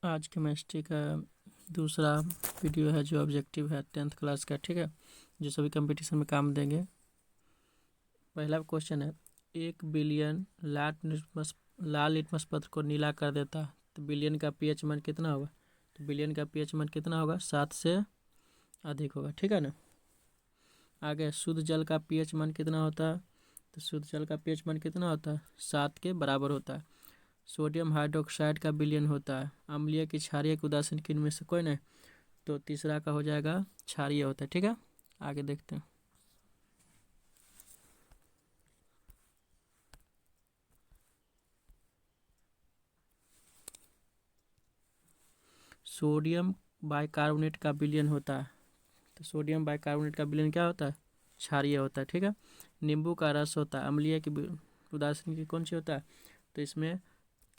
आज केमिस्ट्री का दूसरा वीडियो है जो ऑब्जेक्टिव है 10th क्लास का, ठीक है, जो सभी कंपटीशन में काम देंगे। पहला क्वेश्चन है, 1 बिलियन लाल लिटमस पत्र को नीला कर देता है तो बिलियन का पीएच मान कितना होगा? तो बिलियन का पीएच मान कितना होगा? 7 से अधिक होगा, ठीक है ना। आगे, शुद्ध जल का पीएच मान कितना होता है? तो शुद्ध जल का पीएच मान कितना होता है? 7 के बराबर होता है। सोडियम हाइड्रोक्साइड का विलयन होता है। अम्लीय की क्षारीय की उदासीन किन में से कोई नहीं, तो तीसरा का हो जाएगा क्षारीय होता है, ठीक है। आगे देखते हैं। सोडियम बाइकार्बोनेट का विलयन होता है, तो सोडियम बाइकार्बोनेट का विलयन क्या होता है? क्षारीय होता है, ठीक है। नींबू का रस होता है, अम्लीय की उदासीन की कौन सी होता है? तो इसमें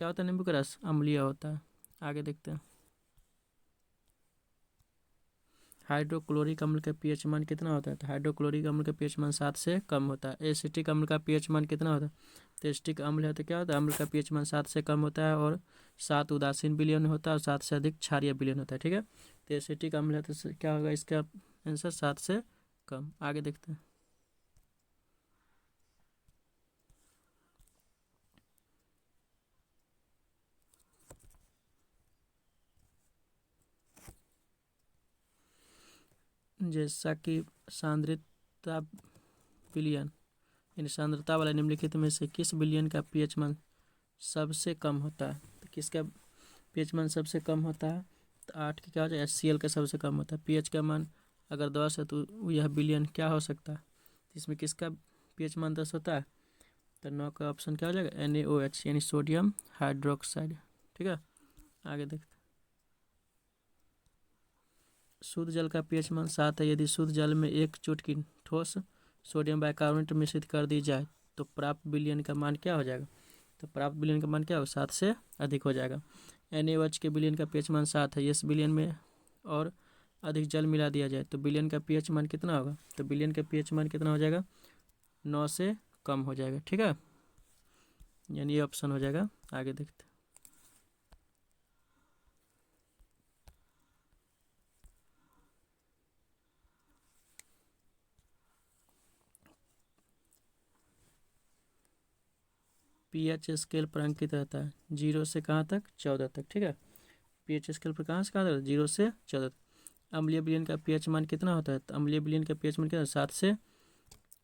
क्या होता है? नींबू का रस अम्लीय होता है। आगे देखते हैं। हाइड्रोक्लोरिक अम्ल का पीएच मान कितना होता है? तो हाइड्रोक्लोरिक अम्ल का पीएच मान 7 से कम होता है। एसिटिक अम्ल का पीएच मान कितना होता है? तो एसिटिक अम्ल है तो क्या होता है? अम्ल का पीएच मान 7 से कम होता है और 7 उदासीन विलयन होता है और 7 से अधिक क्षारीय विलयन होता है, ठीक है। तो एसिटिक अम्ल है तो क्या होगा इसका आंसर? 7 से कम। आगे देखते हैं। जैसा कि सांद्रता विलयन यानी सांद्रता वाला निम्नलिखित में से किस विलयन का पीएच मान सबसे कम होता है? तो किसका पीएच मान सबसे कम होता है? तो 8 की क्या हो जाए? HCl का सबसे कम होता है। पीएच का मान अगर 10 है तो यह विलयन क्या हो सकता है? तो इसमें किसका पीएच मान 10 होता है? तो 9 का ऑप्शन क्या हो जाएगा? NaOH यानी सोडियम हाइड्रोक्साइड, ठीक है। आगे देखते हैं। शुद्ध जल का पीएच मान 7 है। यदि शुद्ध जल में 1 चुटकी ठोस सोडियम बाइकार्बोनेट मिश्रित कर दी जाए तो प्राप्त विलयन का मान क्या हो जाएगा? तो प्राप्त विलयन का मान क्या होगा? 7 से अधिक हो जाएगा। NaOH के विलयन का पीएच मान 7 है। इस विलयन में और अधिक जल मिला दिया जाए तो विलयन का पीएच मान कितना होगा? तो विलयन का पीएच मान कितना हो जाएगा? 9 से कम हो जाएगा, ठीक है। यानी ये ऑप्शन हो जाएगा। आगे देखते हैं। पीएच स्केल पर अंकित रहता है 0 से कहाँ तक? 14 तक, ठीक है। पीएच स्केल पर कहाँ से कहाँ तक? 0 से 14 तक। अम्लीय विलयन का पीएच मान कितना होता है? तो अम्लीय विलयन का पीएच मान कितना? 7 से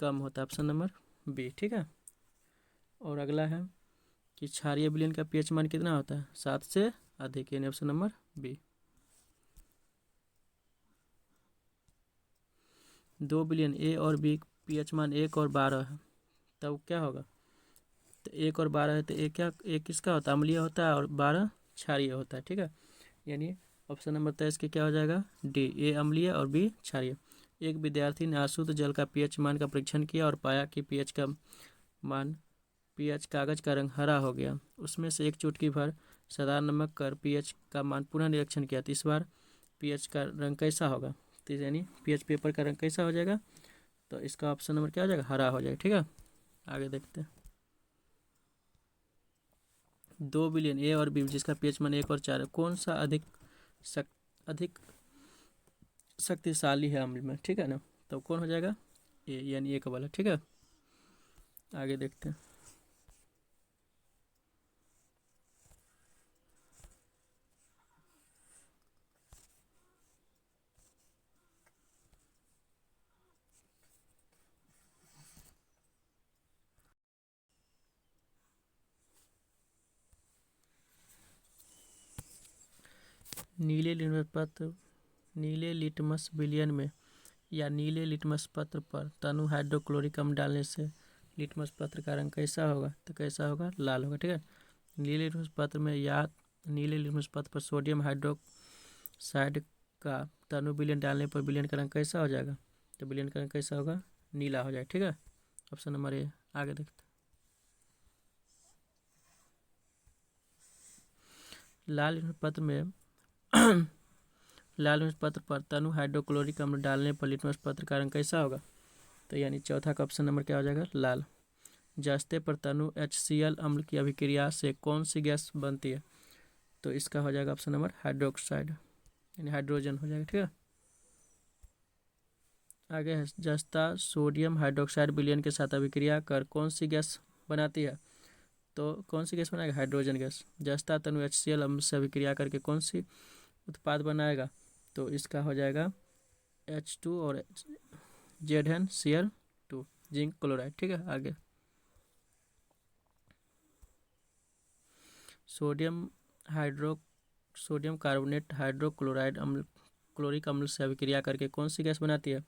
कम होता है। ऑप्शन नंबर बी, ठीक है। और अगला है कि क्षारीय विलयन का पीएच मान कितना होता है? 7 से अधिक, यानी ऑप्शन नंबर बी। 2 विलयन ए और बी पीएच मान 1 और 12 है, तब क्या होगा? तो 1 और 12 है तो एक क्या, एक किसका होता है? अम्लीय होता है और 12 क्षारीय होता है, ठीक है। यानी ऑप्शन नंबर 23 के क्या हो जाएगा? डी, ए अम्लीय और बी क्षारीय। एक विद्यार्थी ने अशुद्ध जल का पीएच मान का परीक्षण किया और पाया कि पीएच कागज का रंग हरा हो गया। उसमें से एक चुटकी भर साधारण नमक कर पीएच का मान पुनः निरीक्षण किया तो इस बार पीएच का रंग कैसा होगा? तो यानी पीएच पेपर का रंग कैसा हो जाएगा? तो इसका ऑप्शन नंबर क्या हो जाएगा? हरा हो जाएगा, ठीक है। आगे देखते हैं। 2 विलयन ए और बी जिसका पीएच मान 1 और 4 है, कौन सा अधिक शक्तिशाली है अम्ल में, ठीक है ना। तो कौन हो जाएगा? ए, यानी एक वाला, ठीक है। आगे देखते हैं। नीले लिटमस विलयन में या नीले लिटमस पत्र पर तनु हाइड्रोक्लोरिक अम्ल डालने से लिटमस पत्र का रंग कैसा होगा? तो कैसा होगा? लाल होगा, ठीक है। नीले लिटमस पत्र में या नीले लिटमस पत्र पर सोडियम हाइड्रोक्साइड का तनु विलयन डालने पर विलयन का रंग कैसा हो जाएगा? तो विलयन का रंग कैसा होगा? नीला हो जाएगा, ठीक है। Option number A. आगे देखते हैं। लाल लिटमस पत्र में लाल मिर्च पत्र पर तनु हाइड्रोक्लोरिक अम्ल डालने पर लिटमस पत्र का रंग कैसा होगा? तो यानी चौथा का ऑप्शन नंबर क्या हो जाएगा? लाल। जस्ते पर तनु HCl अम्ल की अभिक्रिया से कौन सी गैस बनती है? तो इसका हो जाएगा ऑप्शन नंबर हाइड्रोक्साइड यानी हाइड्रोजन हो जाएगा। ठीक है, आगे है जस्ता सोडियम हाइड्रोक्साइड विलयन के साथ अभिक्रिया कर कौन सी गैस बनाती है? तो कौन सी गैस बनाएगा? Hydrogen gas. जस्ता तनु HCl अम्ल से अभिक्रिया करके कौन सी उत्पाद बनाएगा? तो इसका हो जाएगा H2 और ZnCl2 जिंक क्लोराइड। ठीक है, आगे सोडियम कार्बोनेट हाइड्रोक्लोराइड अम्ल क्लोरिक अम्ल से अभिक्रिया करके कौन सी गैस बनाती है?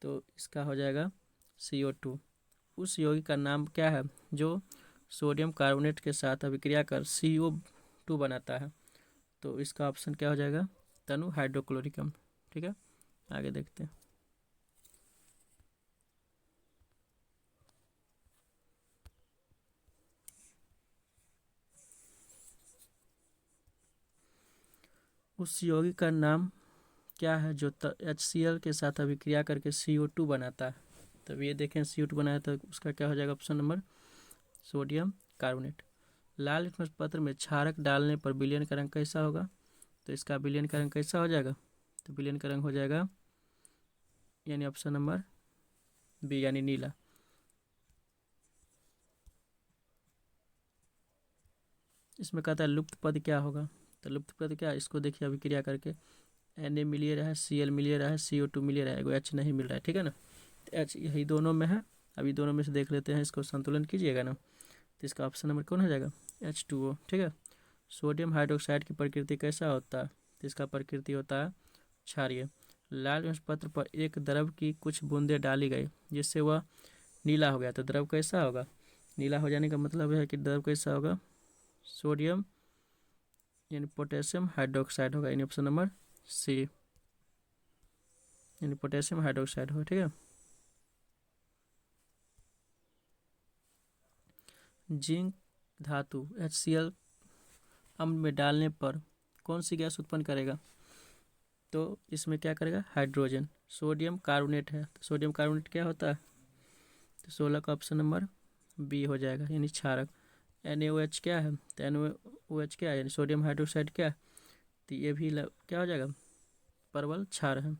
तो इसका हो जाएगा CO2। उस यौगिक का नाम क्या है जो सोडियम कार्बोनेट के साथ अभिक्रिया कर CO2 बनाता है? तो इसका ऑप्शन क्या हो जाएगा? तनु हाइड्रोक्लोरिक अम्ल। ठीक है, आगे देखते हैं। उस यौगिक का नाम क्या है जो HCl के साथ अभिक्रिया करके CO2 बनाता है? तब ये देखें CO2 बनाया तो उसका क्या हो जाएगा? Option number sodium carbonate. लाल लिटमस पत्र में क्षारक डालने पर विलयन का रंग कैसा होगा? तो इसका विलयन का रंग कैसा हो जाएगा? तो विलयन का रंग हो जाएगा यानी ऑप्शन नंबर बी यानी नीला। इसमें कहता है लुप्त पद क्या होगा? तो लुप्त पद क्या? इसको देखिए अभिक्रिया करके Na मिल रहा है, Cl मिल रहा है, CO2 मिल रहा है, एगो H नहीं मिल रहा है। ठीक है ना, तो H यही दोनों में है। अभी दोनों में से देख लेते हैं, इसको संतुलन कीजिएगा ना। तो इसका ऑप्शन नंबर कौन हो जाएगा? H2O। ठीक है, सोडियम हाइड्रोक्साइड की प्रकृति कैसा होता है? तो इसका प्रकृति होता है क्षारीय। लाल पत्र पर एक द्रव की कुछ बूंदें डाली गई जिससे वह नीला हो गया, तो द्रव कैसा होगा? नीला हो जाने का मतलब है कि द्रव कैसा होगा? सोडियम यानी पोटेशियम हाइड्रोक्साइड होगा, यानी ऑप्शन नंबर सी यानी पोटेशियम हाइड्रोक्साइड होगा। ठीक है, जिंक धातु HCl अम्ल में डालने पर कौन सी गैस उत्पन्न करेगा? तो इसमें क्या करेगा? हाइड्रोजन। सोडियम कार्बोनेट है, तो सोडियम कार्बोनेट क्या होता है? तो 16 का ऑप्शन नंबर बी हो जाएगा यानी क्षारक। NaOH क्या है? तो NaOH क्या है? यानी सोडियम हाइड्रोक्साइड क्या है? तो ये भी क्या हो जाएगा? परवल क्षार है।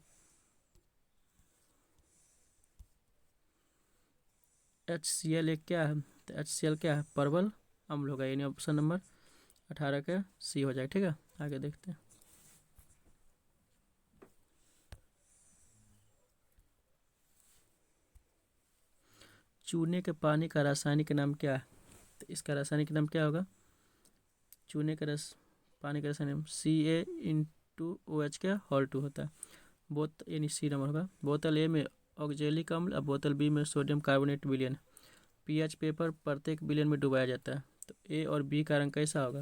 HCl एक क्या है? तो HCl क्या है? परवल अम्ल होगा, यानी ऑप्शन नंबर 18 का सी हो जाएगा। ठीक है, आगे देखते हैं। चूने के पानी का रासायनिक नाम क्या है? तो इसका रासायनिक नाम क्या होगा? चूने का पानी का रासायनिक नाम Ca*OH क्या होल2 होता है। बोतल यानी सी नंबर होगा। बोतल ए में ऑक्जेलिक अम्ल और बोतल बी में सोडियम कार्बोनेट विलयन पीएच पेपर प्रत्येक विलयन में डुबाया जाता है। तो ए और बी का रंग कैसा होगा?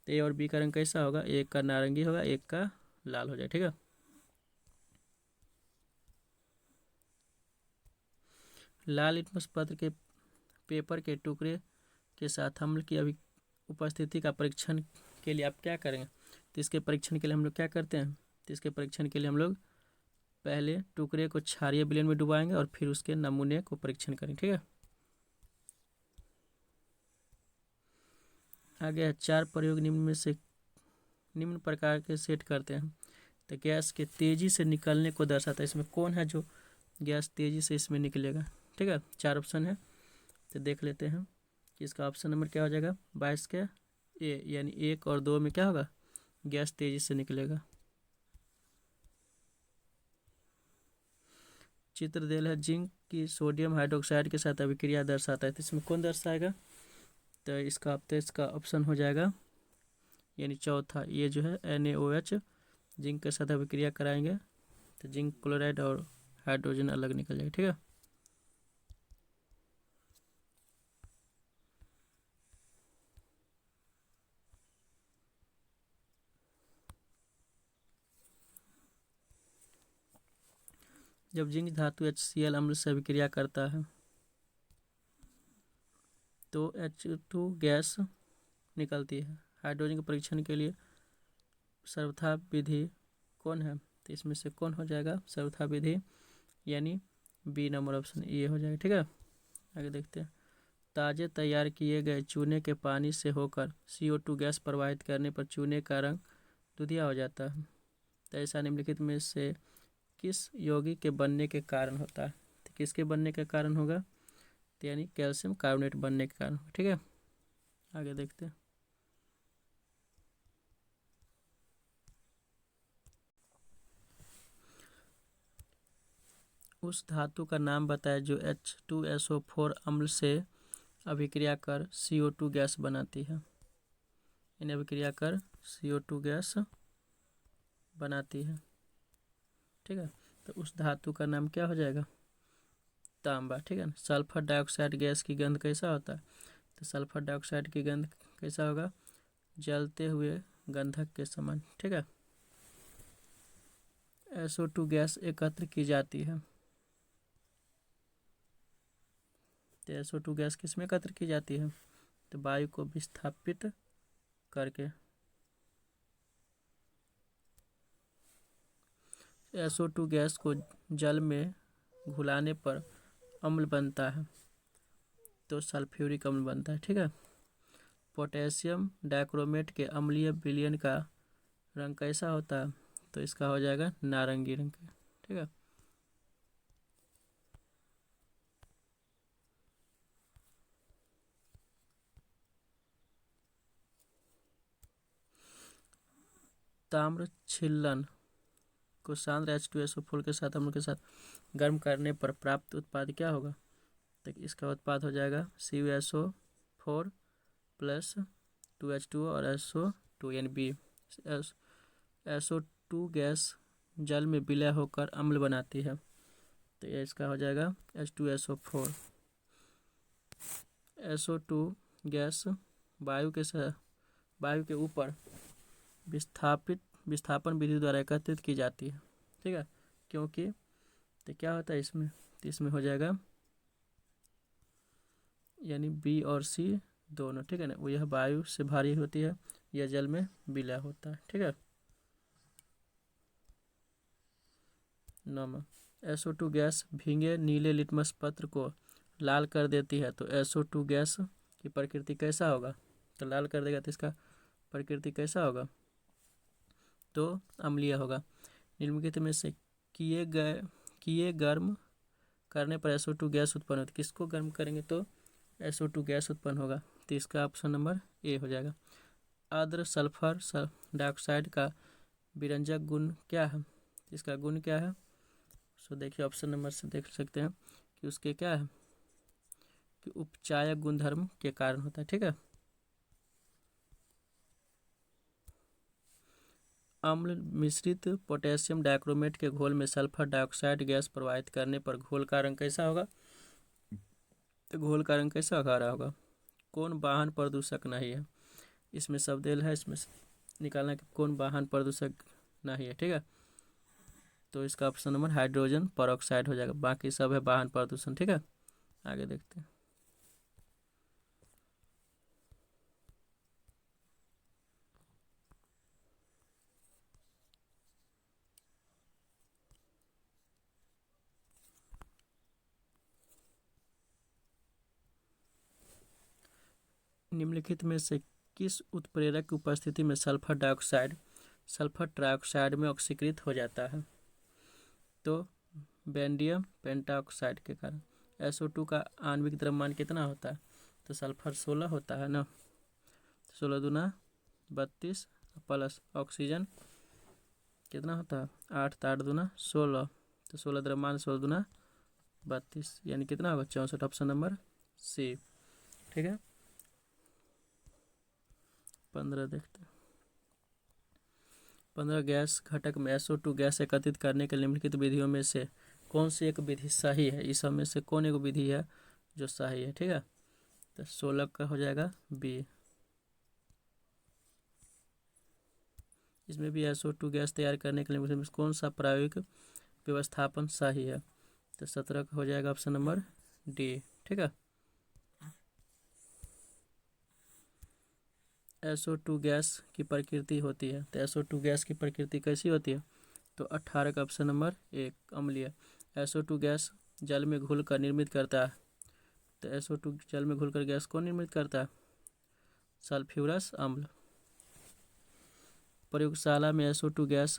तो ए और बी का रंग कैसा होगा? एक का नारंगी होगा, एक का लाल हो जाए। ठीक है, लाल लिटमस पत्र के पेपर के टुकड़े के साथ अम्ल की उपस्थिति का परीक्षण के लिए आप क्या करेंगे? तो इसके परीक्षण के लिए हम लोग क्या करते हैं? तो इसके परीक्षण के लिए हम लोग पहले टुकड़े को क्षारीय विलयन में डुबाएंगे और फिर उसके नमूने को परीक्षण करेंगे। ठीक है, आगे है 4 प्रयोग निम्न प्रकार के सेट करते हैं। तो गैस के तेजी से निकलने को दर्शाता है। इसमें कौन है जो गैस तेजी से इसमें निकलेगा? ठीक है, 4 ऑप्शन है, तो देख लेते हैं कि इसका ऑप्शन नंबर क्या हो जाएगा? 22 का ए, यानी 1 और 2 में क्या होगा? गैस तेजी से निकलेगा। चित्र देल है जिंक की सोडियम हाइड्रोक्साइड के साथ अभिक्रिया दर्शाता है, तो इसमें कौन दर्शाएगा? तो इसका ऑप्शन हो जाएगा यानी चौथा, ये जो है NaOH जिंक के साथ अभिक्रिया कराएंगे तो जिंक क्लोराइड और हाइड्रोजन अलग निकल जाएगा। ठीक है, जब जिंक धातु HCl अम्ल से अभिक्रिया करता है तो H2 गैस निकलती है। हाइड्रोजन के परीक्षण के लिए सर्वथा विधि कौन है? तो इसमें से कौन हो जाएगा सर्वथा विधि? यानी बी नंबर ऑप्शन ये हो जाएगा। ठीक है, आगे देखते हैं। ताजे तैयार किए गए चूने के पानी से होकर CO2 गैस प्रवाहित करने पर चूने का रंग दूधिया हो जाता है। तो ऐसा निम्नलिखित में से किस यौगिक के बनने के कारण होता है? तो किसके बनने के कारण होगा? तो यानी कैल्शियम कार्बोनेट बनने के कारण। ठीक है, आगे देखते हैं। उस धातु का नाम बताएं जो H2SO4 अम्ल से अभिक्रिया कर CO2 गैस बनाती है। इन्हें अभिक्रिया कर CO2 गैस बनाती है। ठीक है, तो उस धातु का नाम क्या हो जाएगा? तांबा। ठीक है ना। सल्फर डाइऑक्साइड गैस की गंध कैसा होता है? तो सल्फर डाइऑक्साइड की गंध कैसा होगा? जलते हुए गंधक के समान। ठीक है। SO2 गैस एकत्र की जाती है। तो SO2 गैस किस में एकत्र की जाती है? तो वायु को विस्थापित करके। SO2 गैस को जल में घुलाने पर अम्ल बनता है, तो सल्फ्यूरिक अम्ल बनता है। ठीक है। पोटेशियम डाइक्रोमेट के अम्लीय विलयन का रंग कैसा होता है? तो इसका हो जाएगा नारंगी रंग का। ठीक है। ताम्र छिल्लन को सांद्र H2SO4 के साथ अम्ल के साथ गर्म करने पर प्राप्त उत्पाद क्या होगा? तो इसका उत्पाद हो जाएगा CuSO4 प्लस 2H2O और SO2 यानी B। SO2 गैस जल में विलय होकर अम्ल बनाती है, तो ये इसका हो जाएगा H2SO4। SO2 गैस वायु के ऊपर विस्थापन विधि द्वारा एकत्रित की जाती है। ठीक है, क्योंकि तो क्या होता है इसमें? तो इसमें हो जाएगा यानी B और C दोनों। ठीक है ना। वो यह वायु से भारी होती है, यह जल में विलय होता है। ठीक है। नंबर SO2 गैस भीगे नीले लिटमस पत्र को लाल कर देती है, तो SO2 गैस की प्रकृति कैसा होगा? तो लाल कर देगा तो इसका प्रकृति कैसा होगा? तो अम्लीय होगा। निम्नलिखित में से किए गर्म करने पर SO2 गैस उत्पन्न होती है। किसको गर्म करेंगे तो SO2 गैस उत्पन्न होगा? तो इसका ऑप्शन नंबर ए हो जाएगा। आर्द्र सल्फर डाइऑक्साइड का विरंजक गुण क्या है? इसका गुण क्या है? सो देखिए ऑप्शन नंबर से देख सकते हैं कि उसके क्या है कि उपचायक गुणधर्म के कारण होता है। ठीक है। अम्ल मिश्रित पोटेशियम डाइक्रोमेट के घोल में सल्फर डाइऑक्साइड गैस प्रवाहित करने पर घोल का रंग कैसा होगा? तो घोल का रंग कैसा हरा होगा? कौन वाहन प्रदूषक नहीं है? इसमें शब्देल है, इसमें निकालना कि कौन वाहन प्रदूषक नहीं है। ठीक है, तो इसका ऑप्शन नंबर हाइड्रोजन परऑक्साइड हो जाएगा। बाकी सब है वाहन प्रदूषण। ठीक है, आगे देखते हैं। निम्नलिखित में से किस उत्प्रेरक की उपस्थिति में सल्फर ट्राइऑक्साइड में ऑक्सीकृत हो जाता है? तो बेंडियम पेंटाऑक्साइड के कारण। SO2 का आणविक द्रव्यमान कितना होता है? तो सल्फर 16 होता है ना। 16 दूना 32 प्लस ऑक्सीजन कितना होता है? 8 8 दूना 16, तो 16 द्रव्यमान 16 दूना 32 यानी कितना होगा? 64। Option number C. ठीक है, 15 देखते हैं। 15 गैस घटक में SO2 गैस एकत्रित करने के निम्नलिखित विधियों में से कौन सी एक विधि सही है? इस सब में से कौन एक विधि है जो सही है? ठीक है, तो 16 का हो जाएगा बी। इसमें भी SO2 गैस तैयार करने के लिए कौन सा प्रायोगिक व्यवस्थापन सही है? तो 17 का हो जाएगा ऑप्शन नंबर डी। ठीक है, SO2 गैस की प्रकृति होती है, तो SO2 गैस की प्रकृति कैसी होती है? तो 18 का ऑप्शन नंबर एक अम्लीय। SO2 गैस जल में घुलकर निर्मित करता है तो SO2 जल में घुलकर गैस कौन निर्मित करता है? सल्फ्यूरस अम्ल। प्रयोगशाला में SO2 गैस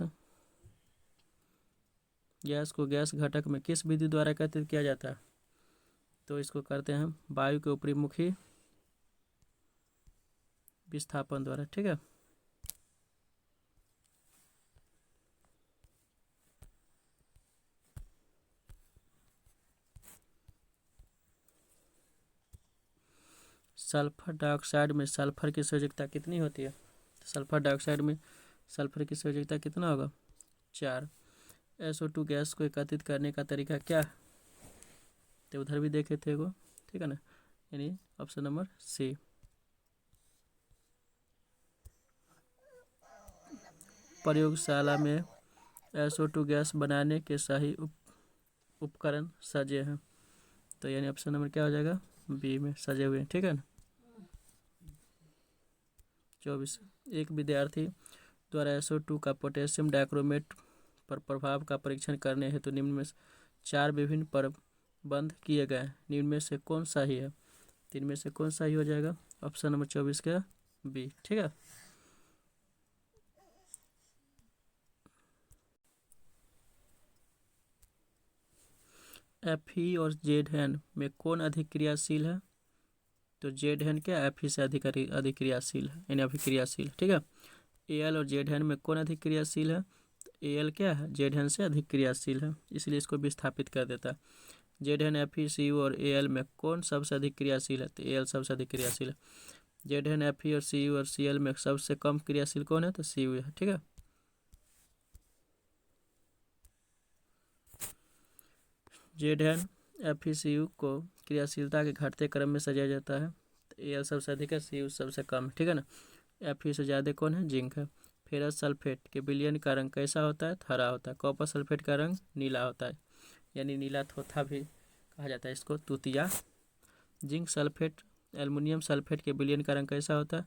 को गैस घटक में किस विधि द्वारा एकत्रित किया जाता है? तो इसको करते हैं वायु के ऊपरी मुखी विस्थापन द्वारा। ठीक है, सल्फर डाइऑक्साइड में सल्फर की संयोजकता कितनी होती है? सल्फर डाइऑक्साइड में सल्फर की संयोजकता कितना होगा? 4। SO2 गैस को एकत्रित करने का तरीका क्या है? तो उधर भी देखे थे वो, ठीक है ना, यानी ऑप्शन नंबर सी। प्रयोगशाला में SO2 गैस बनाने के सही उपकरण सजे हैं, तो यानी ऑप्शन नंबर क्या हो जाएगा? बी में सजे हुए हैं। ठीक है ना। 24। एक विद्यार्थी द्वारा SO2 का पोटेशियम डाइक्रोमेट पर प्रभाव का परीक्षण करने हेतु निम्न में 4 विभिन्न प्रबंध किए गए, निम्न में से कौन सही है? 3 में से कौन सही हो जाएगा? ऑप्शन नंबर 24 का बी। ठीक है, Fe और ZN में कौन अधिक क्रियाशील है? तो ZN क्या Fe से अधिक क्रियाशील है, यानी अभिक्रियाशील। ठीक है, Al और ZN में कौन अधिक क्रियाशील है? Al क्या है? ZN से अधिक क्रियाशील है, इसलिए इसको विस्थापित कर देता है। ZN Fe Cu और Al में कौन सबसे अधिक क्रियाशील है? तो Al सबसे अधिक क्रियाशील है। ZN Fe और Cu और Cl में सबसे कम क्रियाशील कौन है? तो Cu है। ठीक है, ZN Fe Cu को क्रियाशीलता के घटते क्रम में सजाया जाता है। तो Al सबसे अधिक है, Cu सबसे कम है। ठीक है ना। Fe से ज़्यादा कौन है? जिंक है। फेरस सल्फेट के विलयन का रंग कैसा होता है? हरा होता है। कॉपर सल्फेट का रंग नीला होता है, यानी नीला थोथा भी कहा जाता है इसको, तूतिया। जिंक सल्फेट एल्युमिनियम सल्फेट के विलयन का रंग कैसा होता है?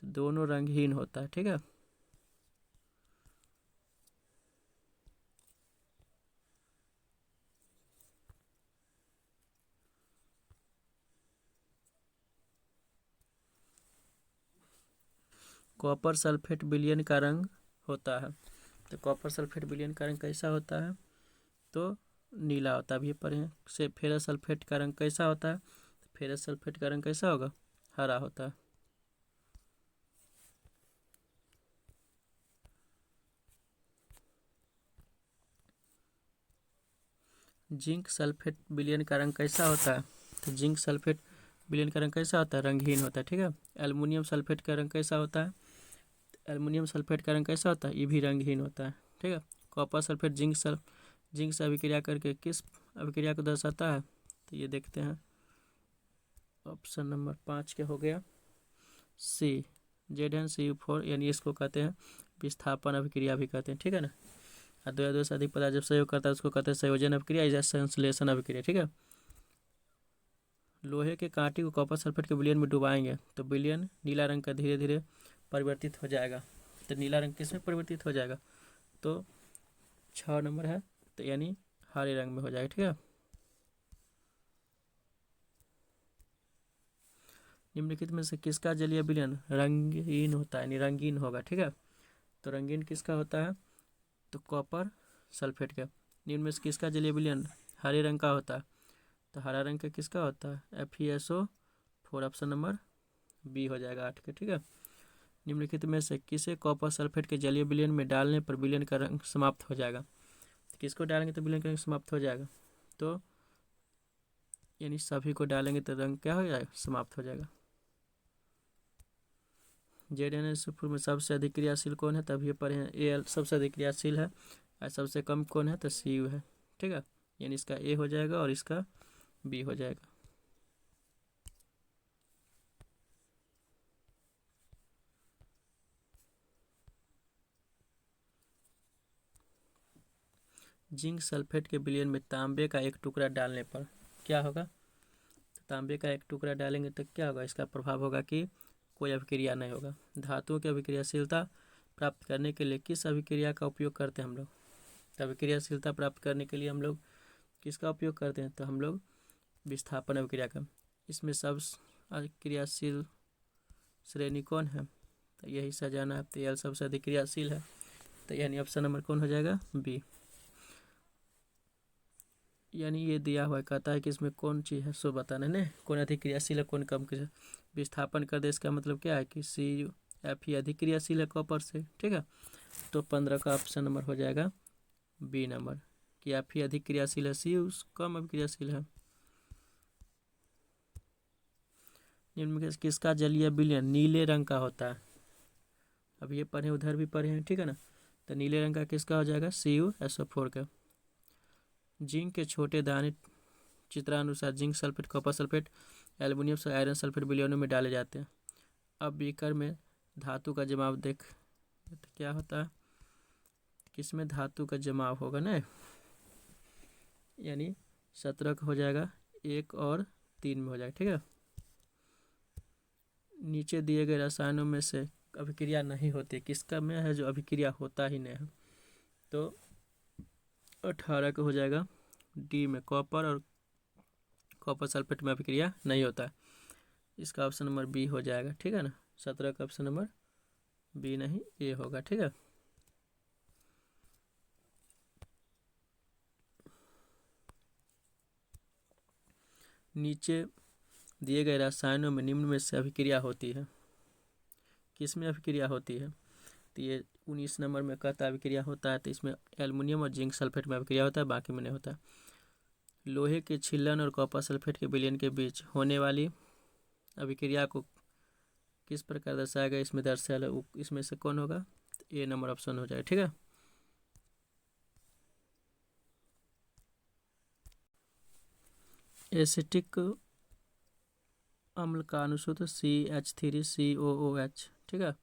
तो दोनों रंगहीन होता है। ठीक है, कॉपर सल्फेट विलयन का रंग होता है। तो कॉपर सल्फेट विलयन का रंग कैसा होता है? तो नीला होता है। अभी पढ़े हैं। से फेरस सल्फेट का रंग कैसा होता है? फेरस सल्फेट का रंग कैसा होगा? हरा होता है। जिंक सल्फेट विलयन का रंग कैसा होता है? तो जिंक सल्फेट विलयन का रंग कैसा होता है? रंगहीन होता है। ठीक है, एल्युमिनियम सल्फेट का रंग कैसा होता है? एल्युमिनियम सल्फेट का रंग कैसा होता है? ये भी रंगहीन होता है। ठीक है, कॉपर सल्फेट जिंक से अभिक्रिया करके किस अभिक्रिया को दर्शाता है? तो ये देखते हैं, ऑप्शन नंबर 5 के हो गया सी, ZnCu4, यानी इसको कहते हैं विस्थापन अभिक्रिया भी कहते हैं। ठीक है ना। और 2 या 2 से अधिक पदार्थ जब सहयोग करता है उसको कहते हैं संयोजन अभिक्रिया या संश्लेषण अभिक्रिया। ठीक है, लोहे के कांटे को कॉपर सल्फेट के विलयन में डुबाएंगे तो विलयन नीला रंग का धीरे धीरे परिवर्तित हो जाएगा। तो नीला रंग किस में परिवर्तित हो जाएगा? तो 6 नंबर है, तो यानी हरे रंग में हो जाएगा। ठीक है, निम्नलिखित में से किसका जलीय विलयन रंगीन होता है, यानी रंगीन होगा? ठीक है, तो रंगीन किसका होता है? तो कॉपर सल्फेट का। निम्न में से किसका जलीय विलयन हरे रंग का होता है? तो हरा रंग का किसका होता है? FeSO4, ऑप्शन नंबर बी हो जाएगा 8 के। ठीक है, निम्नलिखित में से किसे कॉपर सल्फेट के जलीय विलयन में डालने पर विलयन का रंग समाप्त हो जाएगा? तो किसको डालेंगे तो विलयन का रंग समाप्त हो जाएगा? तो यानी सभी को डालेंगे तो रंग क्या हो जाएगा? समाप्त हो जाएगा। ZnSO4 में सबसे अधिक क्रियाशील कौन है? तभी पढ़े हैं Al सबसे अधिक क्रियाशील है, और सबसे कम कौन है? तो Cu है। ठीक है, यानी इसका ए हो जाएगा और इसका बी हो जाएगा। जिंक सल्फेट के विलयन में तांबे का एक टुकड़ा डालने पर क्या होगा? तो तांबे का एक टुकड़ा डालेंगे तो क्या होगा? इसका प्रभाव होगा कि कोई अभिक्रिया नहीं होगा। धातुओं की अभिक्रियाशीलता प्राप्त करने के लिए किस अभिक्रिया का उपयोग करते हैं हम लोग? तो अभिक्रियाशीलता प्राप्त करने के लिए हम लोग किसका उपयोग करते हैं? तो हम लोग विस्थापन अभिक्रिया का। इसमें सब क्रियाशील श्रेणी कौन है, तो यही सा जाना है। तो एल सबसे अधिक क्रियाशील है, तो यानी ऑप्शन नंबर कौन हो जाएगा, बी। यानी ये दिया हुआ कहता है कि इसमें कौन चीज़ है सो बताना है, कौन अधिक क्रियाशील है कौन कम क्रिया। विस्थापन कर दे इसका मतलब क्या है कि CF ही अधिक क्रियाशील है कॉपर से, ठीक है। तो 15 का ऑप्शन नंबर हो जाएगा बी नंबर, कि F ही अधिक क्रियाशील है, CU कम अभिक्रियाशील है। निम्न में किसका जलीय विलयन नीले रंग का होता है, अब ये पढ़े उधर भी पढ़े हैं, ठीक है ना। तो नीले रंग का किसका हो जाएगा, CuSO4 का। जिंक के छोटे दाने चित्रानुसार zinc sulphate, copper sulphate, aluminium से आयरन सल्फेट विलयनों में डाले जाते हैं। अब बीकर में धातु का जमाव देख तो क्या होता है, किसमें धातु का जमाव होगा ना, यानी 17 का हो जाएगा 1 और 3 में हो जाएगा, ठीक है। नीचे दिए गए रसायनों में से अभिक्रिया नहीं होती, किसका में है जो अभिक्रिया होता ही नहीं है, तो 18 का हो जाएगा डी में, कॉपर और कॉपर सल्फेट में अभिक्रिया नहीं होता। इसका ऑप्शन नंबर बी हो जाएगा, ठीक है ना। 17 का ऑप्शन नंबर बी नहीं ए होगा, ठीक है। नीचे दिए गए रसायनों में निम्न में से अभिक्रिया होती है, किस में अभिक्रिया होती है, तो ये 19 नंबर में कहता अभिक्रिया होता है, तो इसमें एल्युमिनियम और जिंक सल्फेट में अभिक्रिया होता है, बाकी में नहीं होता। लोहे के छिल्लन और कॉपर सल्फेट के विलयन के बीच होने वाली अभिक्रिया को किस प्रकार दर्शाया गया, इसमें दर्शाया, इसमें से कौन होगा, तो ए नंबर ऑप्शन हो जाएगा, ठीक है। एसिटिक अम्ल का अनुसूत्र CH3COOH, ठीक है।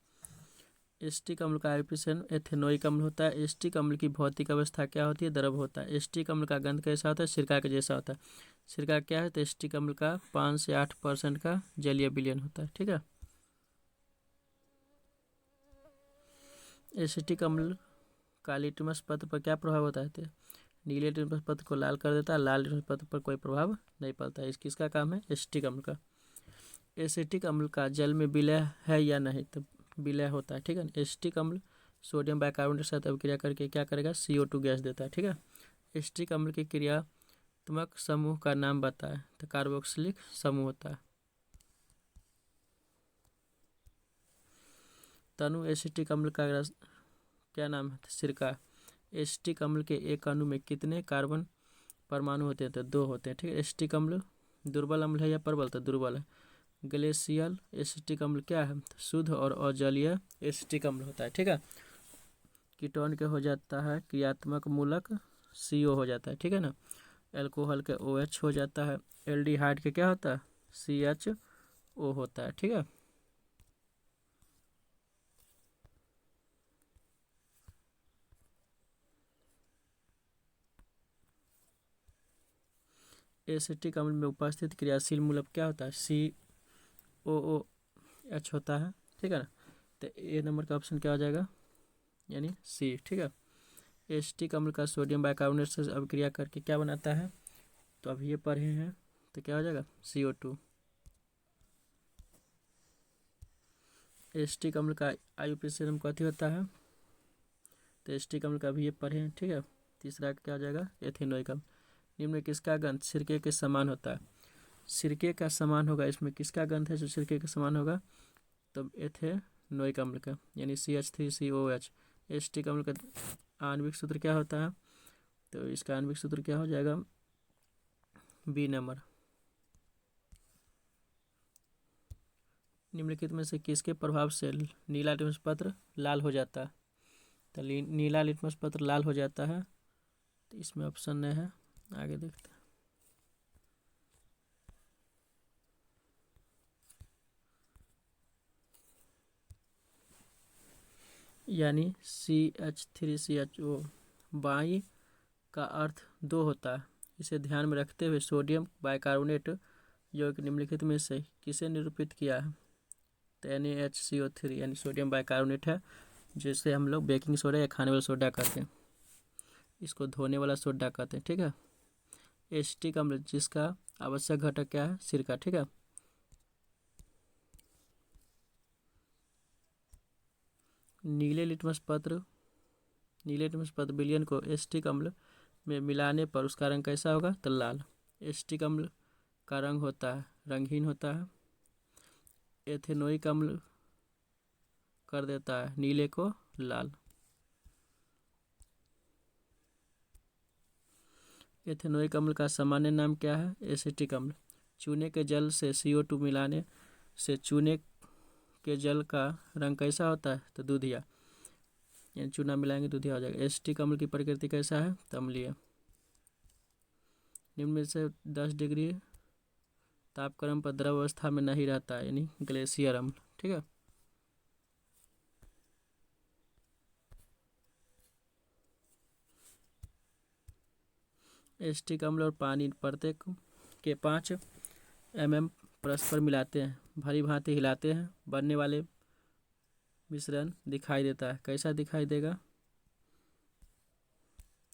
एस्टिक अम्ल का आईपीएसन एथेनोइक अम्ल होता है। एस्टिक अम्ल की भौतिक अवस्था क्या होती है, द्रव होता है। एस्टिक अम्ल का गंध कैसा होता है, सिरका के जैसा होता है। सिरका क्या है, तो एस्टिक अम्ल का 5 से 8% का जलीय विलयन होता है, ठीक है। एसिटिक अम्ल का लिटमस पत्र पर क्या प्रभाव होता है, तो नीले लिटमस पत्र को लाल कर देता है, लाल लिटमस पत्र पर कोई प्रभाव नहीं पड़ता है। किसका काम है, एसिटिक अम्ल का। एसिटिक अम्ल का जल में विलय है या नहीं, तो विलय होता है, ठीक है। एसिटिक अम्ल सोडियम बाइकार्बोनेट के साथ अभिक्रिया करके क्या करेगा, CO2 गैस देता है, ठीक है। एसिटिक अम्ल के क्रियात्मक समूह का नाम बताएं, तो कार्बोक्सिलिक समूह होता है। तनु एसिटिक अम्ल का क्या नाम है, सिरका। एसिटिक अम्ल के एक अणु में कितने कार्बन परमाणु होते हैं, तो 2 होते हैं, ठीक है। एसिटिक अम्ल दुर्बल अम्ल है या प्रबल, तो दुर्बल है। ग्लेशियल एसिटिक अम्ल क्या है, तो शुद्ध और अजलीय एसिटिक अम्ल होता है, ठीक है। कीटोन के हो जाता है क्रियात्मक मूलक CO हो जाता है, ठीक है ना। एल्कोहल के OH हो जाता है। एल्डिहाइड के क्या होता है, CHO होता है, ठीक है। एसिटिक अम्ल में उपस्थित क्रियाशील मूलक क्या होता है, COOH होता है, ठीक है ना। तो ए नंबर का ऑप्शन क्या हो जाएगा, यानी सी, ठीक है। एसिटिक अम्ल का सोडियम बाइकार्बोनेट से अभिक्रिया करके क्या बनाता है, तो अभी ये पढ़े हैं, तो क्या हो जाएगा, CO2। एसिटिक अम्ल का आईयूपीएसन कथी होता है, तो एसिटिक अम्ल का भी ये पढ़े हैं, ठीक है। तीसरा क्या हो जाएगा, एथेनोइक अम्ल। निम्न में किसका गंध सिरके के समान होता है, सिरके का समान होगा, इसमें किसका गंध है जो सिरके के समान होगा, तो एथेनोइक अम्ल का, यानी CH3COOH। एसिटिक अम्ल का आणविक सूत्र क्या होता है, तो इसका आणविक सूत्र क्या हो जाएगा, बी नंबर। निम्नलिखित में से किसके प्रभाव से नीला लिटमस पत्र लाल हो जाता है, तो नीला लिटमस पत्र लाल हो जाता है, तो इसमें ऑप्शन नहीं है, आगे देखते हैं। यानी CH3CHO बाई का अर्थ 2 होता है। इसे ध्यान में रखते हुए सोडियम बाइकार्बोनेट यौगिक निम्नलिखित में से किसे निरूपित किया है, तो NaHCO3 यानी सोडियम बाइकार्बोनेट है, जिसे हम लोग बेकिंग सोडा या खाने वाला सोडा कहते हैं, इसको धोने वाला सोडा कहते हैं, ठीक है। एसिटिक अम्ल जिसका आवश्यक घटक क्या है? सिरका। ठीक है, नीले लिटमस पत्र विलयन को एसिटिक अम्ल में मिलाने पर उसका रंग कैसा होगा? तो लाल। एसिटिक अम्ल का रंग होता है रंगहीन होता है। एथेनोइक अम्ल कर देता है नीले को लाल। एथेनोइक अम्ल का सामान्य नाम क्या है? एसिटिक अम्ल। चूने के जल से CO2 मिलाने से चूने के जल का रंग कैसा होता है? तो दूधिया, यानी चूना मिलाएंगे दूधिया हो जाएगा। एसिटिक अम्ल की प्रकृति कैसा है? तो अम्लीय। निम्न में से 10 डिग्री तापक्रम पर द्रव अवस्था में नहीं रहता है, यानी ग्लेशियर अम्ल। ठीक है, एसिटिक अम्ल और पानी प्रत्येक के 5 mm परस्पर मिलाते हैं, भली भांति हिलाते हैं, बनने वाले मिश्रण दिखाई देता है। कैसा दिखाई देगा?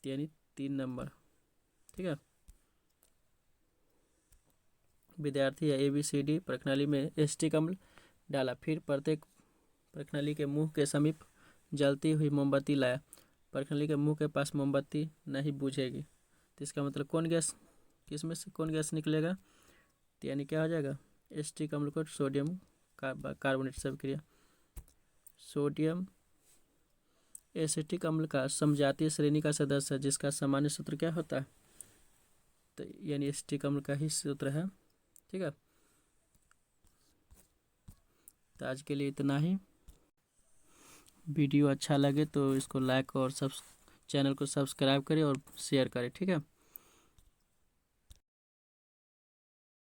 यानी 3 नंबर। ठीक है, विद्यार्थी है ABCD प्रणाली में एसिटिक अम्ल डाला, फिर प्रत्येक प्रणाली के मुंह के समीप जलती हुई मोमबत्ती लाया। प्रणाली के मुंह के पास मोमबत्ती नहीं बुझेगी, तो इसका मतलब कौन गैस, किसमें से कौन गैस निकलेगा? तो यानी क्या हो जाएगा? एसिटिक अम्ल को सोडियम कार्बोनेट से अभिक्रिया। सोडियम एसिटिक अम्ल का समजातीय श्रेणी का सदस्य है जिसका सामान्य सूत्र क्या होता है? तो यानी एसिटिक अम्ल का ही सूत्र है। ठीक है, तो आज के लिए इतना ही। वीडियो अच्छा लगे तो इसको लाइक और चैनल को सब्सक्राइब करें और शेयर करें। ठीक है।